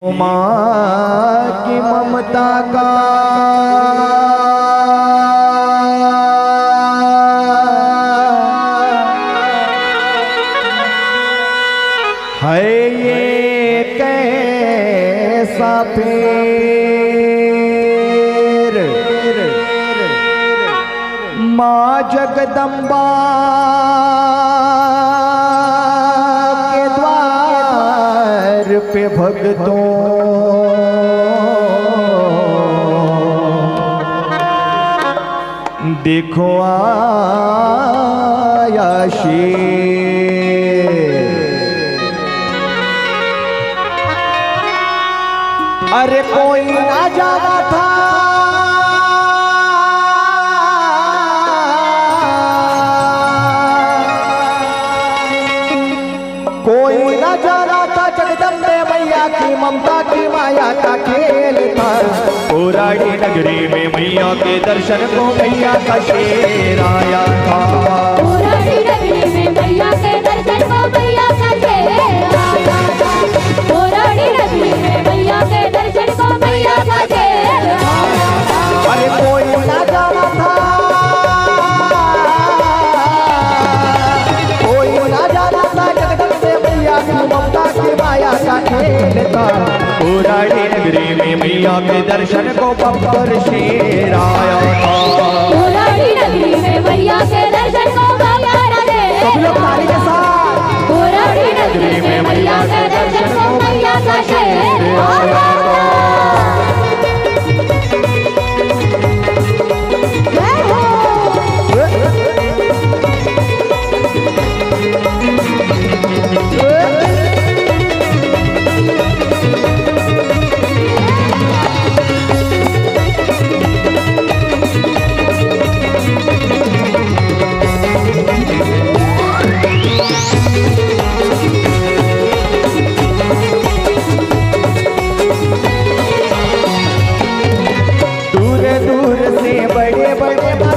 माँ की ममता का है ये कैसा फेर। माँ जगदम्बा के द्वार पे भक्तों देखो आया शेर। अरे कोई ना जाना था कोई ना जाना था जगदम्बे मैया की ममता की माया का खेल था। पुरानी नगरी में मैया के दर्शन को मैया का शेर आया था। पुरानी नगरी में मैया के दर्शन को मैया का शेर आया था। पुरानी नगरी में मैया के दर्शन को मैया का शेर आया था। अरे कोई ना जाना था कोई ना जाना था जगदम्बे मैया की ममता की माया का खेल था। पुरानी नगरी में मैया के दर्शन को बब्बर शेर आया था। पुरानी नगरी में मैया के दर्शन को मैया का शेर सब लोग ताली के साथ। पुरानी नगरी में मैया के दर्शन को मैया का शेर आया था।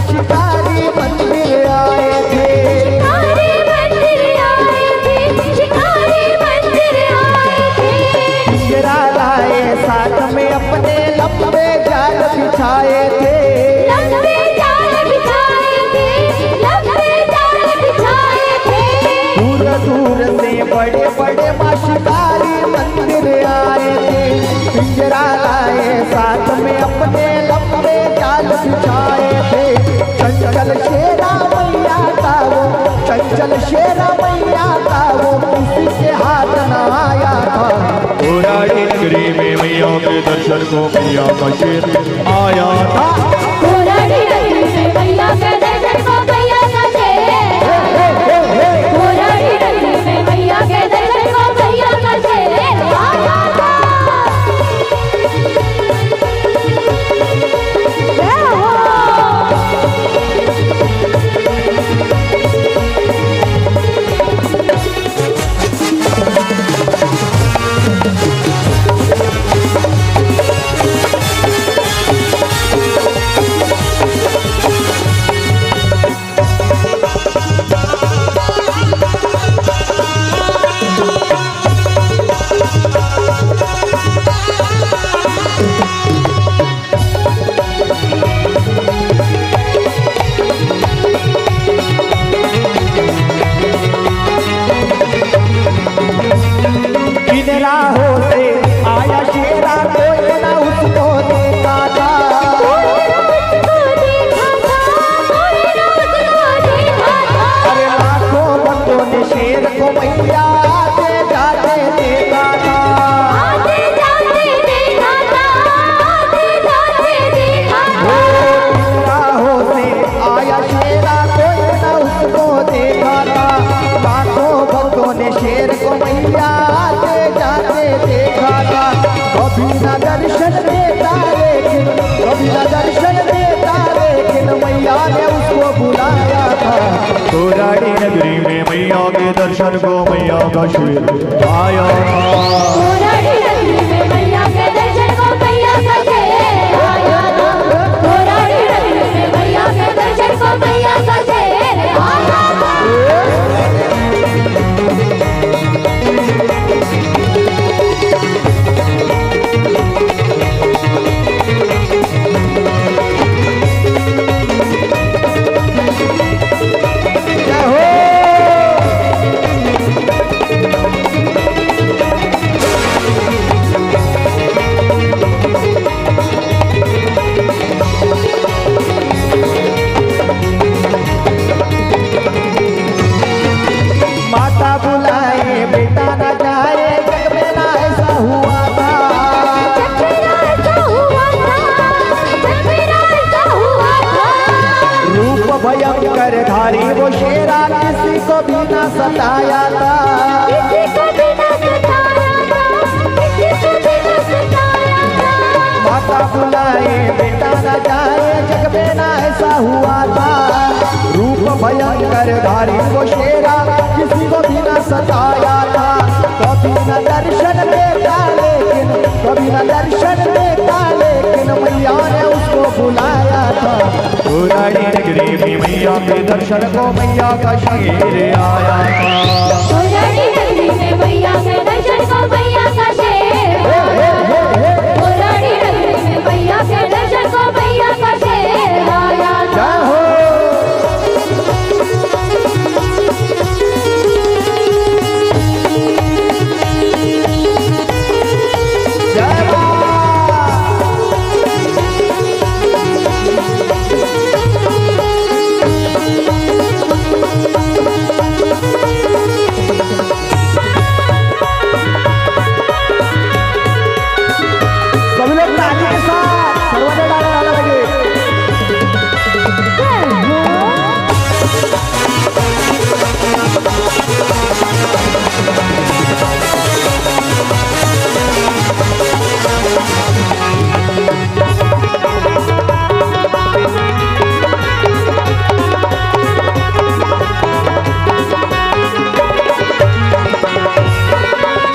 शिकारी मंदिर आए थे। शिकारी मंदिर आए थे। शिकारी मंदिर आए थे। पिंजरा लाए साथ में अपने लंबे जाल बिछाए थे। लंबे जाल बिछाए थे। लंबे जाल बिछाए थे। दूर दूर से बड़े बड़े माँ शिकारी मंदिर आए थे। पिंजरा लाए साथ में अपने लंबे जाल बिछाए थे। चंचल शेरा मैया का वो चंचल शेरा मैया का वो किसी के हाथ न आया था। पुरानी नगरी में मैया के दर्शन को मैया का शेर आया था। पुरानी नगरी में मैया के दर्शन को मैया का शेर। पुरानी नगरी में मैया के दर्शन को मैया का शेर आया था। राहों से आया शेरा कोई ना उसको देखा था। अरे लाखों भक्तों ने शेर को मैया आते जाते देखा था। आते जाते देखा था। आते जाते देखा था। राहों से आया शेरा कोई ना उसको देखा था। लाखों भक्तों ने शेर को मैया जाते देखा था। कभी न दर्शन देता लेकिन कभी न दर्शन देता लेकिन मैया ने उसको बुलाया था। पुरानी नगरी में मैया के दर्शन को मैया का शेर आया था। पुरानी नगरी में मैया के दर्शन को मैया का शेर आया था। पुरानी नगरी में मैया के दर्शन को मैया का शेर आया था। खंजरधारी वो शेरा किसी को भी न सताया था। कभी न दर्शन देता लेकिन, कभी न दर्शन देता लेकिन मैया ने उसको बुलाया था। पुरानी नगरी में मैया के दर्शन को मैया का शेर आया था। पुरानी नगरी में मैया के दर्शन को मैया का शेर आया था। पुरानी नगरी में मैया के दर्शन को मैया का शेर आया था। सभी लोग ताली के साथ सर्वोदय गाना गाना लगे।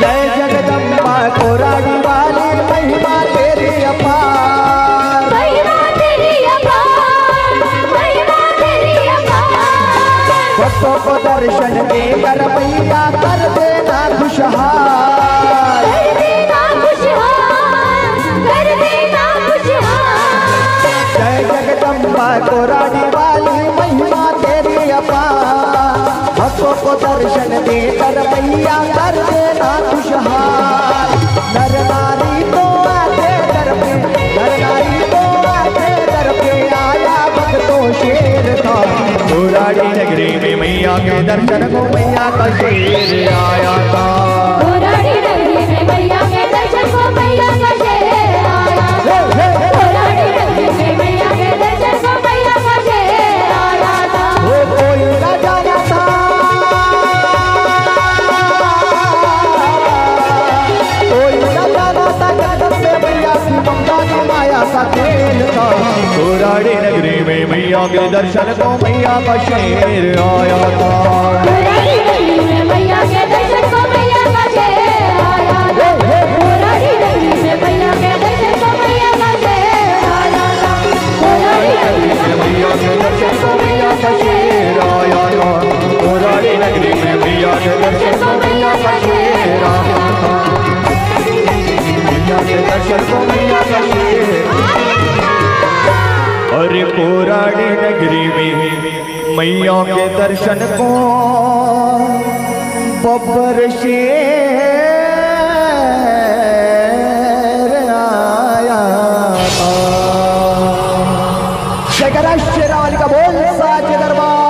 जय जगदम्बा कोराड़ी वाली महिमा तेरी अपार। महिमा तेरी अपार, महिमा तेरी अपार। भक्तों को दर्शन देकर मैया कर देना खुशहाल। कर देना खुशहाल, कर देना खुशहाल। जय जगदम्बा कोराड़ी वाली महिमा तेरी अपार। भक्तों को दर्शन देकर मैया कर देना खुशहाल। नर नारी तो आते दर पे, नर नारी तो आते दर पे आया भक्तों शेर था। पुरानी नगरी में मैया के दर्शन को मैया का शेर आया था। पुरानी नगरी में मैया के दर्शन को मैया का शेर आया था। पुरानी नगरी में मैया के दर्शन को मैया का शेर आया था। वो कोई न जाना था, कोई न जाना था जगदम्बे मैया की ममता की माया का खेल था। पुरानी नगरी में मैया के दर्शन को मैया का शेर आया था। पुरानी नगरी में मैया के दर्शन को मैया का शेर आया था। पुरानी नगरी में मैया के दर्शन को मैया का शेर आया था। पुरानी नगरी में मैया के दर्शन को मैया का शेर आया था। पुरानी नगरी में मैया के दर्शन को मैया का शेर आया था। मैया के दर्शन को मैया का शेर। अरे पुरानी नगरी में मैया के दर्शन को बब्बर शेर आया था। जय गणेश शेरावाली का बोल साचे दरबार।